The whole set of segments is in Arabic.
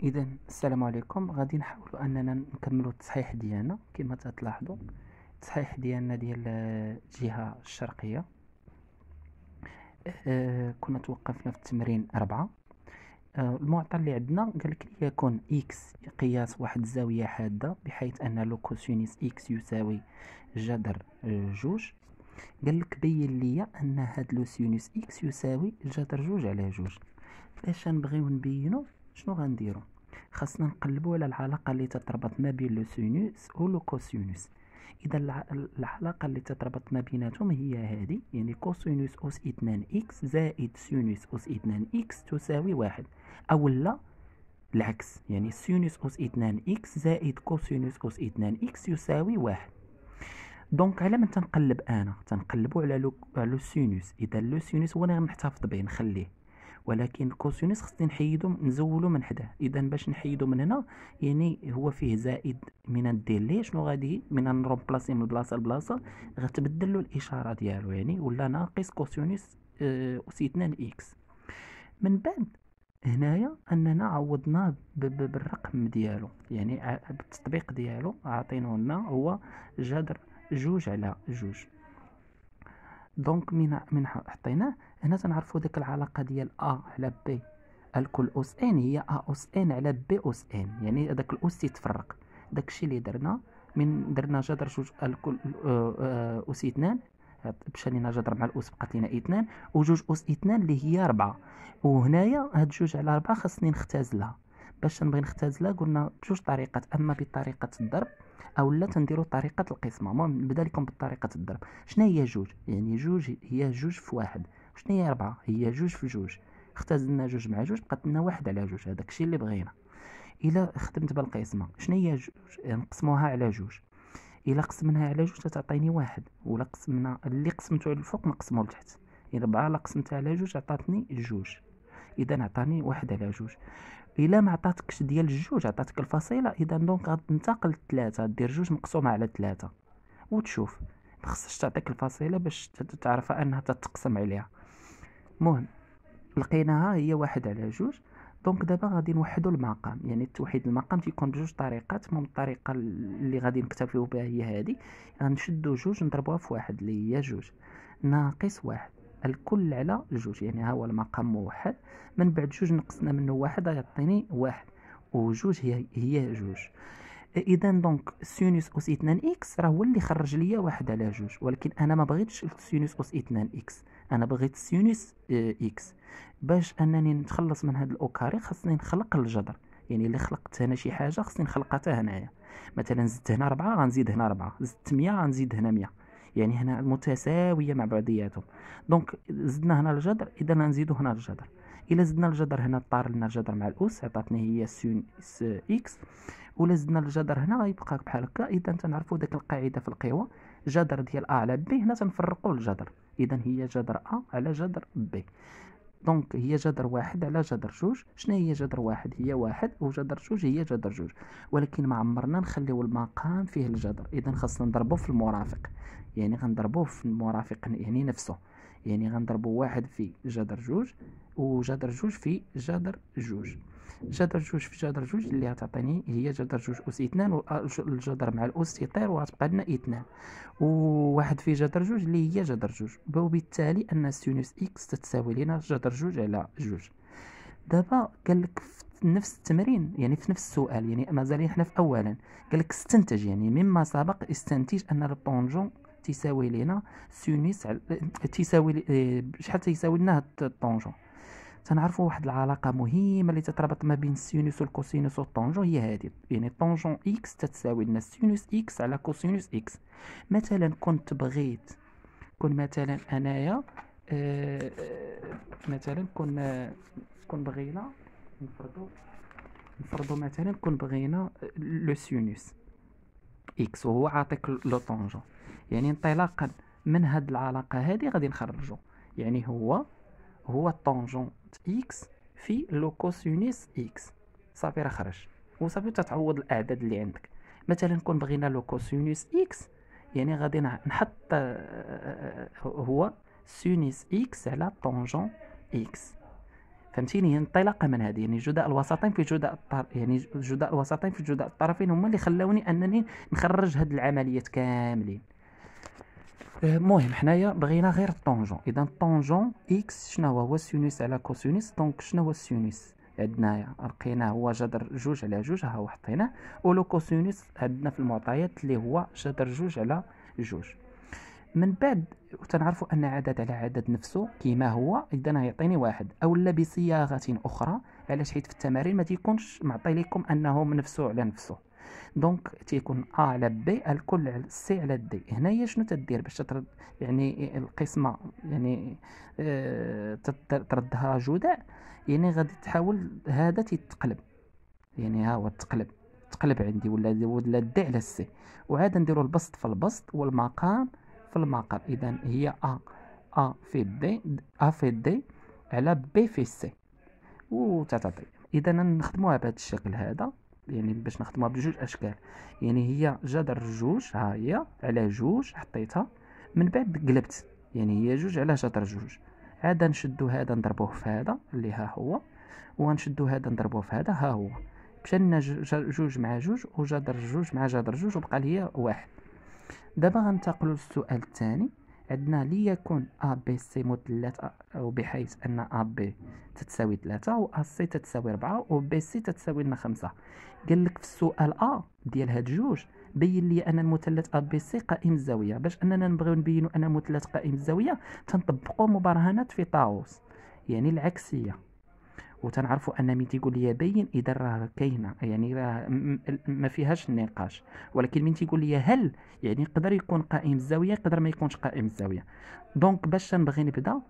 اذا السلام عليكم. غادي نحاولوا اننا نكملوا التصحيح ديالنا كما تلاحظوا. التصحيح ديالنا ديال الجهه الشرقيه. كنا توقفنا في التمرين 4. المعطى اللي عندنا قال لك يكون اكس قياس واحد الزاويه حاده بحيث ان لو كوسينوس اكس يساوي جذر جوج. قال لك بين لي ان هاد لو سينوس اكس يساوي جذر جوج على جوج. باش نبغيو نبينو شنو غنديرو؟ خاصنا نقلبوا على العلاقه اللي تتربط ما بين لو سينوس و لو كوسينوس. اذا العلاقه اللي تتربط ما بيناتهم هي هذه، يعني كوسينوس اس 2 اكس زائد سينوس اس 2 اكس تساوي واحد، او لا العكس، يعني سينوس اس 2 اكس زائد كوسينوس اس 2 اكس يساوي واحد. دونك على من تنقلب؟ انا تنقلبوا على لو سينوس. اذا لو سينوس هو اللي غنحتفظ به نخليه، ولكن الكوسينوس خصني نحيدو نزولو من حداه. اذا باش نحيدو من هنا يعني هو فيه زائد، من دير ليه شنو غادي من نرومبلاسي من بلاصه لبلاصه غتبدل له الاشاره ديالو، يعني ولا ناقص كوسينوس اس 2 اكس. من بعد هنايا اننا عوضناه بالرقم ديالو، يعني بالتطبيق ديالو عاطينه لنا هو جذر جوج على جوج. دونك من حطيناه هنا تنعرفوا ديك العلاقه ديال ا على بي الكل اس ان هي ا اس ان على بي اس ان، يعني هذاك الاس تيتفرق. داكشي اللي درنا من درنا جذر جوج الكل اس 2، مشى لينا جذر مع الاس بقات لينا اثنان، وجوج اس اثنان اللي هي 4. وهنايا هاد جوج على 4 خاصني نختازلها. باش نبغي نختازلها قلنا بجوج طريقات، اما بطريقه الضرب او لا تنديروا طريقه القسمه. المهم نبدا لكم بطريقه الضرب. شنو هي جوج؟ يعني جوج هي جوج في واحد. شنو هي 4؟ هي جوج في جوج. اختزلنا جوج مع جوج بقات لنا واحد على جوج، هذاك الشيء اللي بغينا. الا خدمت بالقسمه شنو هي جوج؟ نقسموها على جوج. الا قسمناها على جوج تعطيني واحد، ولا قسمنا اللي قسمته على الفوق نقسمه لتحت. الا 4 لا قسمتها على جوج عطاتني جوج، اذا عطاني واحد على جوج. الا ما عطاتكش ديال الجوج عطاتك الفصيله، اذا دونك غتنتقل لثلاثه، دير جوج مقسومه على ثلاثه وتشوف. ما خصهاش تعطيك الفصيله باش تعرف انها تتقسم عليها. المهم لقيناها هي واحد على جوج. دونك دابا غادي نوحدو المقام، يعني توحيد المقام تيكون بجوج طريقات. المهم الطريقه اللي غادي نكتفيو بها هي هذه. غنشدو جوج نضربوها في واحد اللي هي جوج ناقص واحد الكل على جوج، يعني ها هو المقام موحد. من بعد جوج نقصنا منه واحد غيعطيني واحد، وجوج هي جوج. اذا دونك سينوس اس 2 اكس راه هو اللي خرج ليا واحد على جوج، ولكن انا ما بغيتش سينوس اس 2 اكس، انا بغيت سينوس اكس. باش انني نتخلص من هذا الاوكاري خاصني نخلق الجذر، يعني اللي خلقت هنا شي حاجه خاصني نخلقها حتى هنايا. مثلا زدت هنا 4 غنزيد هنا 4، زدت 100 غنزيد هنا 100، يعني هنا متساويه مع بعضياتهم. دونك زدنا هنا الجذر، اذا غنزيدو هنا الجذر. الا زدنا الجذر هنا طار لنا الجذر مع الاس عطاتني هي سينوس اكس، ولا زدنا الجذر هنا غيبقى بحال هكا. اذا تنعرفوا ديك القاعده في القوى، جذر ديال ا على بي هنا تنفرقوا الجذر، اذا هي جذر ا على جذر بي. دونك هي جذر واحد على جذر جوج. شنو هي جذر واحد؟ هي واحد، وجذر جوج هي جذر جوج، ولكن ما عمرنا نخليو المقام فيه الجذر، اذا خاصنا نضربو في المرافق. يعني غنضربوه في المرافق يعني نفسه، يعني غنضربو واحد في جذر جوج وجذر جوج في جذر جوج. جذر جوج في جذر جوج اللي غتعطيني هي جذر جوج أس اثنان، والجذر مع الأس تيطير وغتبقى لنا اثنان، وواحد في جذر جوج اللي هي جذر جوج. وبالتالي أن سينوس إكس تتساوي لنا جذر جوج على جوج. دابا قال لك في نفس التمرين، يعني في نفس السؤال، يعني مازال حنا في أولا. قال لك استنتج، يعني مما سبق استنتج أن الطونجون تساوي لنا سينوس تساوي شحال تيساوي لنا هاد الطونجون. تنعرفوا واحد العلاقه مهمه اللي تتربط ما بين السينوس والكوسينوس والطونجون، هي هذه، يعني طونجون اكس تتساوي لنا سينوس اكس على كوسينوس اكس. مثلا كنت بغيت مثلا انايا مثلا كون بغينا نفرضوا مثلا كون بغينا لو سينوس اكس وهو عاطيك لو طونجون، يعني انطلاقا من هاد العلاقه هذه غادي نخرجوا، يعني هو الطونجون اكس في لو كوسينوس اكس. صافي راه خرج، وصافي تتعوض الاعداد اللي عندك. مثلا كون بغينا لو كوسينوس اكس، يعني غادي نحط هو سينوس اكس على طونجون اكس. فهمتيني؟ هي انطلاقه من هذه، يعني جداء الوسطين في يعني جداء الوسطين في جداء الطرفين هما اللي خلاوني انني نخرج هاد العمليات كاملين. المهم حنايا بغينا غير الطونجون. اذا الطونجون اكس شنو هو سينوس على كوسينوس. دونك شنو هو السينوس عندنايا؟ لقيناه هو جذر جوج على جوج، ها هو حطيناه. ولو كوسينوس عندنا في المعطيات اللي هو جذر جوج على جوج. من بعد تنعرفوا ان عدد على عدد نفسه كيما هو، اذا يعطيني واحد اولا بصياغه اخرى. علاش؟ حيت في التمارين ما تيكونش معطي لكم انه من نفسه على نفسه. دونك تيكون ا على بي الكل على سي على دي. هنايا شنو تدير باش ترد يعني القسمه، يعني تردها جداء؟ يعني غادي تحاول هذا تيتقلب، يعني ها هو تقلب عندي ولا دي على سي، وعاد نديرو البسط في البسط والمقام في المقام. اذا هي ا في بي، ا في دي على بي في سي وتعطي. اذا نخدموها بهذا الشكل هذا، يعني باش نخدموها بجوج اشكال. يعني هي جذر جوج، ها هي على جوج حطيتها، من بعد قلبت، يعني هي جوج على جذر جوج. عاد نشدو هذا نضربوه في هذا اللي ها هو، ونشدو هذا نضربوه في هذا ها هو. مشى لنا جوج مع جوج وجذر جوج مع جذر جوج وبقى لي واحد. دابا غنتقلوا للسؤال الثاني. عندنا ليكن ا بي سي مثلث، او بحيث ان ا بي تتساوي 3 و ا سي تتساوي 4 و بي سي تتساوي لنا 5. قال لك في السؤال ا ديال هاد جوج بين لي ان المثلث ا بي سي قائم الزاويه. باش اننا نبغيو نبينوا ان مثلث قائم الزاويه تنطبقوا مبرهنات فيثاغورس، يعني العكسيه. وتنعرفوا ان من تيقول لي بين اذا راه كاينه، يعني راه ما فيهاش النقاش. ولكن من تيقول لي هل، يعني يقدر يكون قائم الزاويه يقدر ما يكونش قائم الزاويه. دونك باش نبغي نبدا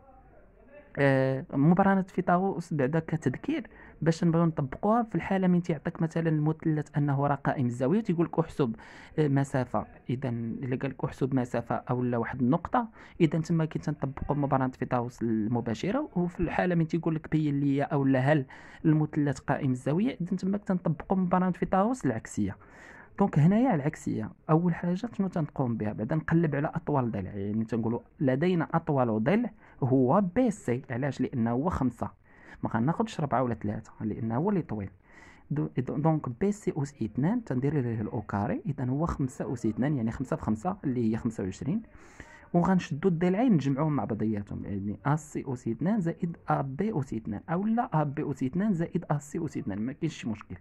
مبرهنة فيثاغورس بعدا كتذكير باش نبغيو نطبقوها في الحاله من تيعطيك مثلا المثلث انه راه قائم الزاويه، تيقول لك احسب مسافه. اذا الا قال لك احسب مسافه او لا واحد النقطه، اذا تما كي تنطبقوا مبرهنة فيثاغورس المباشره. وفي الحاله من تيقول لك بين لي او لا هل المثلث قائم الزاويه، اذا تما تنطبقوا مبرهنة فيثاغورس العكسيه. دونك هنايا العكسيه اول حاجه شنو تنقوم بها؟ بعدا نقلب على اطول ضلع، يعني تنقولوا لدينا اطول ضلع هو بي سي. علاش؟ لانه هو 5، ما غناخذش 4 ولا 3 لانه هو اللي طويل. دونك بي سي اس 2 تندير ليه الاو كاري، اذا هو 5 اس 2 يعني 5 في 5 اللي هي 25. وغنشدو الضلعين نجمعوهم مع بعضياتهم، يعني ا سي او سي 2 زائد ا بي او سي 2 اولا ا بي او سي 2 زائد ا سي او سي 2، ما كاينش شي مشكل.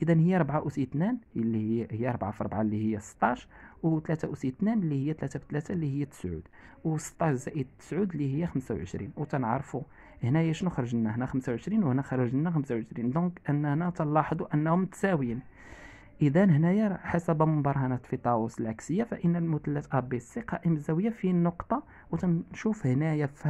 اذا هي 4 اس 2 اللي هي 4 في 4 اللي هي 16، و3 اس 2 اللي هي 3 في 3 اللي هي 9، و16 زائد 9 اللي هي 25. وتنعرفوا هنايا شنو خرج لنا؟ هنا 25 وهنا خرج لنا 25. دونك اننا تنلاحظوا انهم متساويين. اذا هنايا حسب مبرهنة فيثاغورس العكسيه فان المثلث ا بي سي قائم الزاويه في النقطه. وتنشوف هنايا في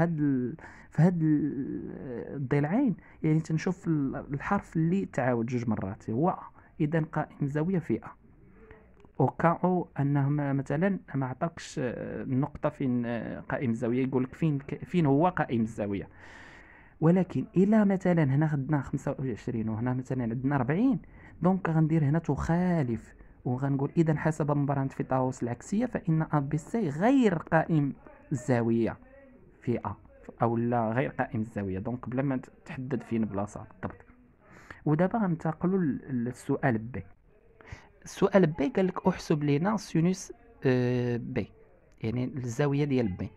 هاد الضلعين، يعني تنشوف الحرف اللي تعاود جوج مرات هو ا. اذا قائم الزاويه في ا. وكاو انه مثلا ما عطاكش النقطه فين قائم الزاويه، يقول لك فين هو قائم الزاويه. ولكن الا مثلا هنا خدنا 25 وهنا مثلا عندنا 40، دونك غندير هنا تخالف، وغنقول اذا حسب مبرهنة فيثاغورس العكسيه فان ا بي سي غير قائم الزاويه في ا، او لا غير قائم الزاويه. دونك بلا ما تحدد فين بلاصه بالضبط. ودابا غنتقلوا للسؤال بي. السؤال بي قال لك احسب لنا سينوس بي، يعني الزاويه ديال بي.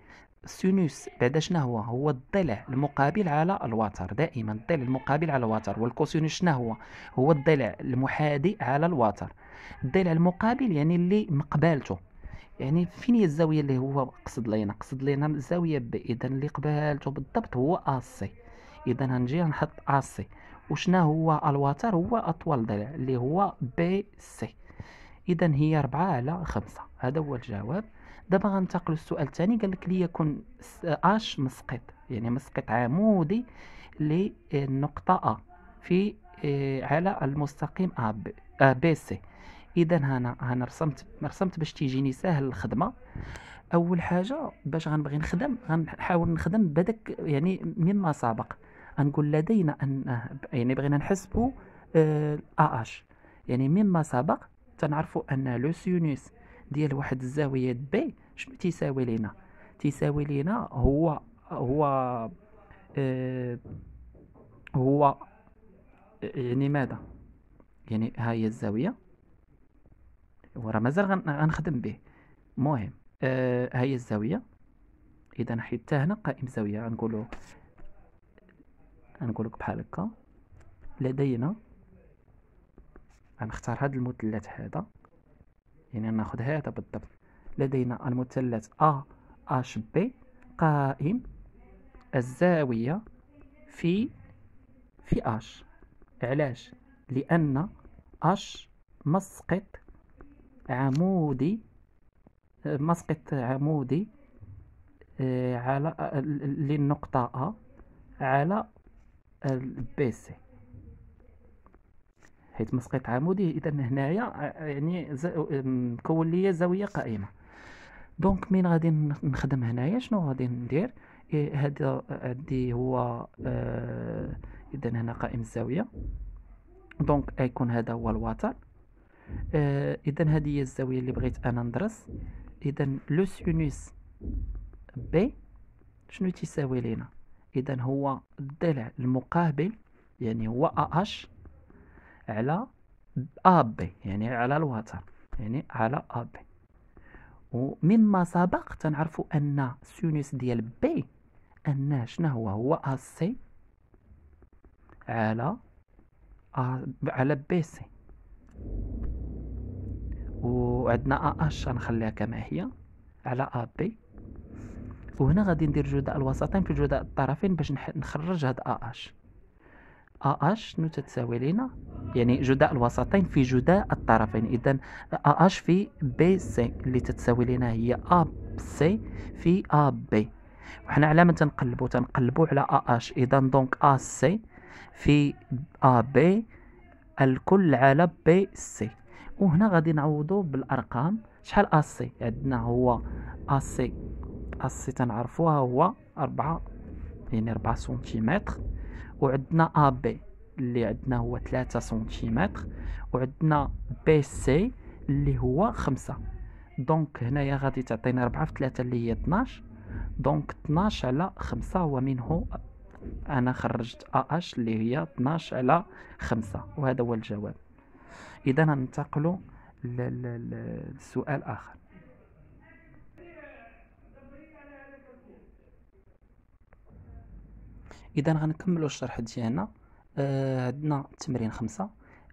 السينوس بعدا شنو هو الضلع المقابل على الوتر. دائما الضلع المقابل على الوتر. والكوسينوس شنو هو الضلع المحاذي على الوتر. الضلع المقابل يعني اللي مقبالته، يعني فين هي الزاويه اللي هو قصد لينا الزاويه بي. اذا اللي قبالته بالضبط هو ا سي. اذا غنجي نحط ا سي. وشنا هو الوتر؟ هو اطول ضلع اللي هو بي سي. اذا هي 4 على 5. هذا هو الجواب. دابا غنتقلوا للسؤال الثاني. قال لك ليكن اش مسقط، يعني مسقط عمودي للنقطه ا في على المستقيم ا بي سي. اذا انا رسمت باش تيجيني ساهل الخدمه. اول حاجه باش غنبغي نخدم غنحاول نخدم بداك يعني مما سبق. غنقول لدينا ان يعني بغينا نحسبوا اش، يعني مما سبق تنعرفوا ان لو سينوس ديال واحد الزاويه بي شنو تيساوي لينا؟ تيساوي لينا هو هو يعني ماذا؟ يعني ها هي الزاوية، وراه مازال غنخدم به. المهم ها هي الزاوية. إذا حتى هنا قائم زاوية غنقولك بحال هكا. لدينا غنختار هذا المثلث هذا، يعني ناخذ هذا بالضبط. لدينا المثلث AHB قائم الزاوية في H. علاش؟ لأن H مسقط عمودي، على للنقطة A على بي سي، حيت مسقط عمودي. إذا هنايا يعني مكون ليا زاوية قائمة. دونك من غادي نخدم هنايا شنو غادي ندير؟ هذا عندي هو إذا هنا قائم الزاوية، دونك غيكون هذا هو الوتر. إذا هذه هي الزاوية اللي بغيت أنا ندرس. إذا لو سينوس بي شنو تيساوي لينا؟ إذا هو الضلع المقابل، يعني هو AH على AB، يعني على الوتر، يعني على AB. ومما سبق تنعرفوا أن سينوس ديال بي أن شنو هو AC على بي سي. وعندنا AH غنخليها كما هي على AB. وهنا غادي ندير جداء الوسطين في جداء الطرفين باش نخرج هاد AH شنو تتساوي لينا؟ يعني جداء الوسطين في جداء الطرفين. إذا AH في بي سي اللي تتساوي لينا هي AC في AB. وحنا على من تنقلبوا على AH. إذا دونك AC في AB الكل على بي سي. وهنا غادي نعوضوا بالأرقام. شحال AC عندنا؟ هو AC تنعرفوها هو 4، يعني 4 سنتيمتر. وعندنا AB اللي عندنا هو 3 سنتيمتر. وعندنا بي سي اللي هو 5. دونك هنايا غادي تعطينا 4 في 3 اللي هي 12. دونك 12 على 5، ومنه أنا خرجت AH اللي هي 12 على 5، وهذا هو الجواب. إذا ننتقل لسؤال آخر. إذا غنكملوا الشرح ديالنا. عندنا تمرين 5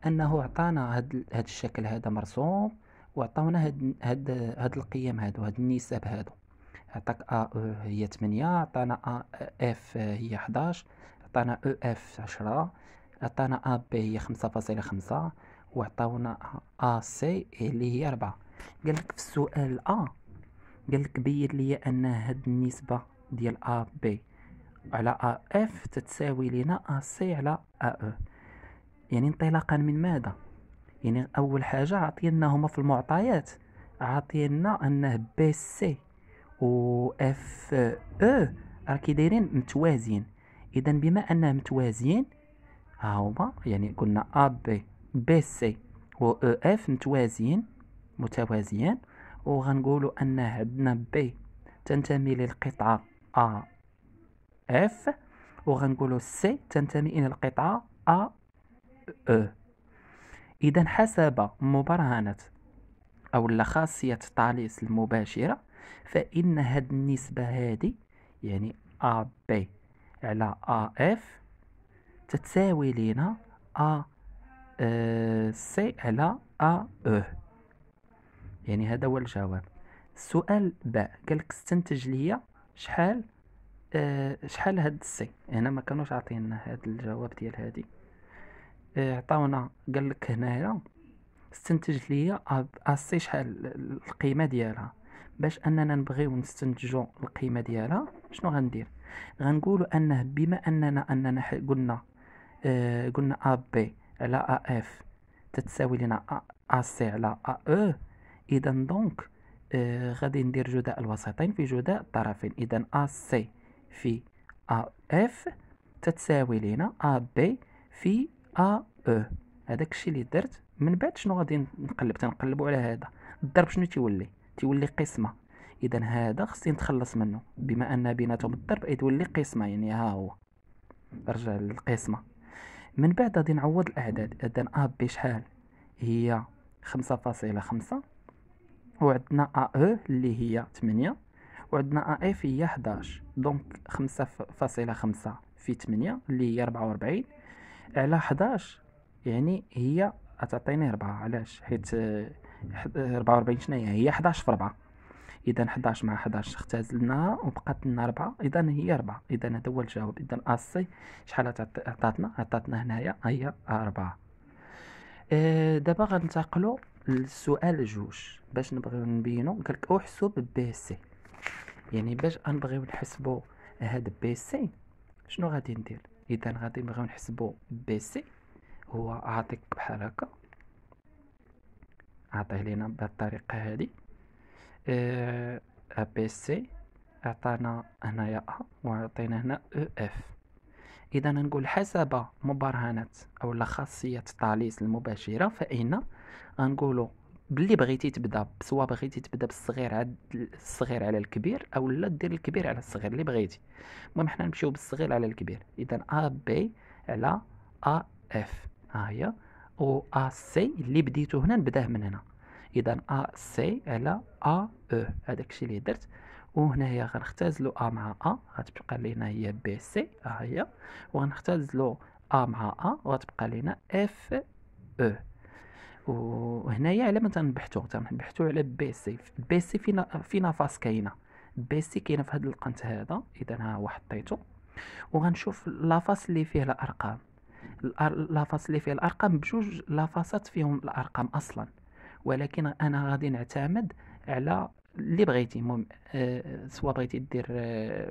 أنه عطانا هاد الشكل هذا مرسوم، وعطاونا هاد القيم هادو، هاد النسب هادو. عطاك هي 8، عطانا اف هي 11، عطانا اف 10، عطانا بي هي 5.5، وعطاونا سي اللي هي 4. قالك في السؤال قالك بين لي ان هاد النسبة ديال بي على اف تتساوي لنا سي على او. يعني انطلاقا من ماذا؟ يعني اول حاجة عطينا هما في المعطيات، عطينا انه بي سي و اف او راكي دايرين متوازيين. اذا بما انهم متوازيين ها هما، يعني قلنا بي سي و او اف متوازيين. وغنقولوا ان عندنا بي تنتمي للقطعة اف، وغنقولوا سي تنتمي الى القطعة او. اذا حسب مبرهنة او خاصية طاليس المباشرة، فإن هاد النسبة هادي يعني AB على AF تتساوي لنا AC على AE. يعني هذا هو الجواب. السؤال باء قالك استنتج لي شحال هاد السي. هنا ما كانوش عطينا هاد الجواب ديال هادي، عطاونا قالك هنايا استنتج لي السي شحال القيمة ديالها. باش اننا نبغيو نستنتجو القيمة ديالها شنو غندير؟ غنقولوا انه بما اننا قلنا ا بي على ا اف تتساوي لنا ا سي على ا او. اذا دونك غادي ندير جداء الوسطين في جداء الطرفين. اذا ا سي في ا اف تتساوي لنا ا بي في ا او. هذاك الشيء اللي درت. من بعد شنو غادي تنقلبوا على هذا الضرب. شنو تيولي قسمة. اذا هذا خصني نتخلص منه، بما ان بيناتهم الضرب يتولي قسمة، يعني ها هو. نرجع للقسمة. من بعد غادي نعوض الأعداد. إذا أ بي شحال هي 5.5، وعندنا أ أو اللي هي 8، وعندنا أ إف هي 11. دونك 5.5 في 8 اللي هي 44 على 11، يعني هي غتعطيني 4. علاش؟ حيت 44 شناهي؟ هي 11 في 4. إذا 11 مع 11 اختزلناها وبقات لنا 4، إذا هي 4. إذا هذا هو الجواب. إذا أ سي شحال عطاتنا هنايا؟ هي 4. دابا غنتقلوا للسؤال جوج باش نبغيو نبينو. قالك احسب بي سي. يعني باش غنبغيو نحسبوا هاد بي سي شنو غادي ندير؟ اذا غادي نبغيو نحسبوا بي سي، هو عاطيك بحال هكا، عطيه لينا بهاد الطريقه هادي. بي سي عطانا هنايا ا وعطينا هنا او اف. اذا نقول حسب مبرهنة او خاصية طاليس المباشرة، فإن غنقولوا باللي بغيتي تبدا سواء بغيتي تبدا الصغير على الكبير، او لا دير الكبير على الصغير اللي بغيتي. المهم حنا نمشيو بالصغير على الكبير. اذا ا بي على ا اف ها هي، و ا سي اللي بديتو هنا نبداه من هنا. اذا ا سي على ا او، هذاك الشيء اللي درت. وهنايا غنختازلو ا مع ا غتبقى لينا هي بي سي ها هي، وغنختازلو ا مع ا وغتبقى لينا اف او. وهنايا على ما تنبحثوا على بي سي. بي سي فينا فاس كاينه. بي سي كاينه في هذا القنت هذا. اذا ها هو حطيته، وغنشوف لافاس اللي فيه الارقام. لافاس اللي فيه الارقام بجوج لافاسات فيهم الارقام اصلا، ولكن انا غادي نعتمد على اللي بغيتي. المهم سواء بغيتي دير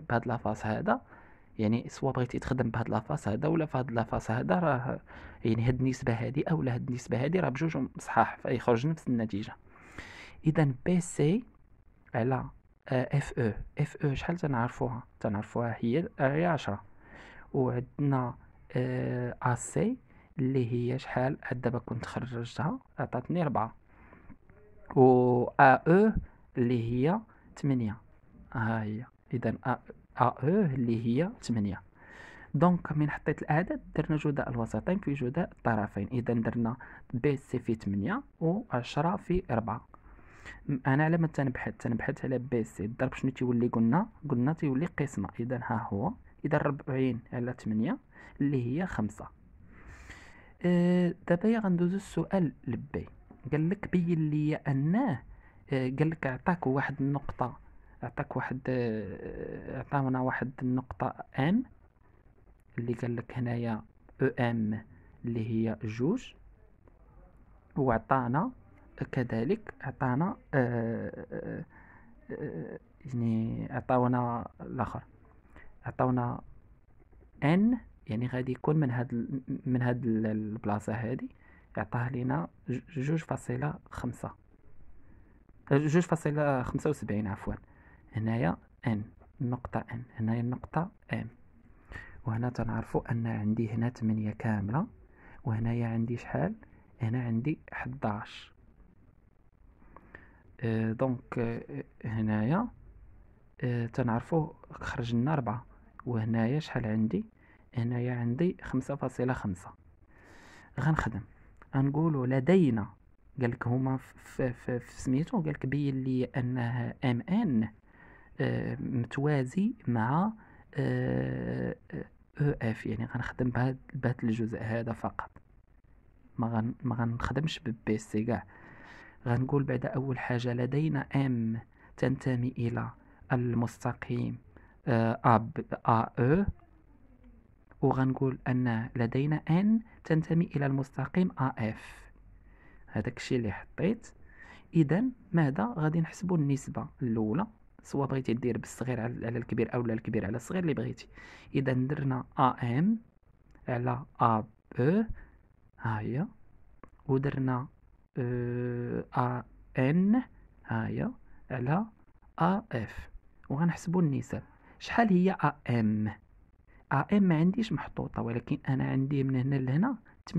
بهاد لافاس هذا، يعني سواء بغيتي تخدم بهاد لافاس هذا ولا في هاد لافاس هذا، راه يعني هاد النسبه هادي او لا هاد النسبه هادي راه بجوجهم صحاح، فيخرج نفس النتيجه. اذا بي سي على اف او. اف او شحال تنعرفوها هي 10. وعندنا ا سي اللي هي شحال؟ دابا كنت خرجتها عطاتني 4. و ا او اللي هي 8 ها هي. اذا ا او اللي هي 8. دونك من حطيت الاعداد درنا جداء الوسطين في جداء الطرفين. اذا درنا بي سي في 8 و 10 في 4. انا على ما تنبحث على بي سي الضرب شنو تيولي؟ قلنا تيولي قسمه. اذا ها هو. اذا 40 على 8 اللي هي 5. دابا غندوزو السؤال لبي. قال لك بين لي انه قال لك عطاك واحد النقطه، عطاونا واحد النقطه ان اللي قال لك هنايا او ام اللي هي جوج، وعطانا كذلك عطانا يعني عطاونا الاخر، عطاونا ان، يعني غادي يكون من هاد البلاصه هادي يعطاه لينا 2.5 2.75 عفوا. هنايا ان النقطه ان، هنايا النقطه ام، وهنا تنعرفوا ان عندي هنا 8 كامله، وهنايا عندي شحال؟ هنا عندي 11. دونك هنايا تنعرفوا خرج لنا 4. وهنايا شحال عندي؟ هنايا عندي 5.5. غنخدم غنقولوا لدينا. قالك هما في سميتو قالك بين لي انها ام ان متوازي مع او اف. يعني غنخدم بهذا الجزء هذا فقط، ما غنخدمش ببي سي كاع. غنقول بعد اول حاجه لدينا ام تنتمي الى المستقيم ا او، وغنقول ان لدينا ان تنتمي الى المستقيم ا اف. هذاك الشيء اللي حطيت. اذا ماذا غادي نحسبوا؟ النسبه الاولى سواء بغيتي دير بالصغير على الكبير او لا الكبير على الصغير اللي بغيتي. اذا درنا ا ام على ا او ها هي، ودرنا ا ان ها هي على ا اف، وغنحسبوا النسب. شحال هي ا ام؟ ا ام ما عنديش محطوطه، ولكن انا عندي من هنا لهنا 8،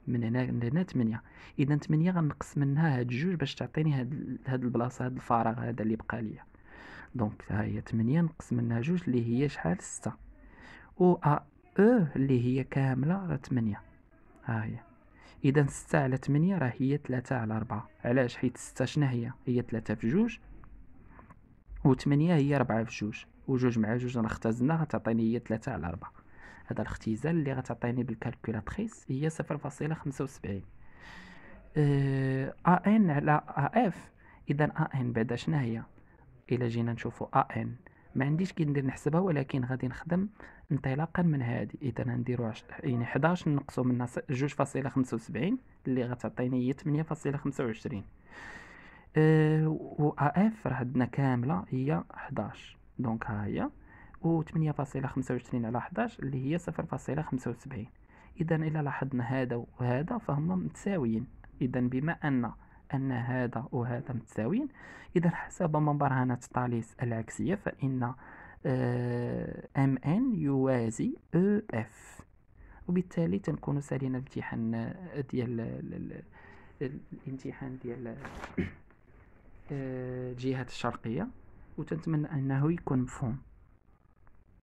من هنا لهنا 8. اذا 8 غنقص منها هاد جوج باش تعطيني هاد البلاصه، هاد الفراغ هذا اللي بقى ليا. دونك ها هي 8 نقص منها جوج اللي هي شحال؟ 6. و ا اللي هي كاملة راه 8. ها هي. إذا 6 على 8 راه هي 3 على 4. علاش؟ حيت 6 شنا هي 3 في 2، و 8 هي 4 في 2، و 2 مع 2 نختزلنا غتعطيني هي 3 على 4. هذا الاختزال اللي غتعطيني بالكالكولاتريس هي 0.75. ان على اف. اذا ان بعدا شنو هي؟ الا جينا نشوفوا ان ما عنديش كي ندير نحسبها، ولكن غادي نخدم انطلاقا من هذه. اذا غنديروا يعني 11 نقصوا منها 2.75 اللي غتعطيني هي 8.25. و اف راه عندنا كامله هي 11، دونك ها هي، و 8.25 على 11 اللي هي 0.75. اذا الى لاحظنا هذا وهذا فهما متساويين. اذا بما ان هذا وهذا متساويين، اذا حسب مبرهنة طاليس العكسية فإن ام ان يوازي او اف. وبالتالي تنكون سالينا الامتحان ديال الامتحان ديال الجهات الشرقية، وتنتمنى انه يكون مفهوم.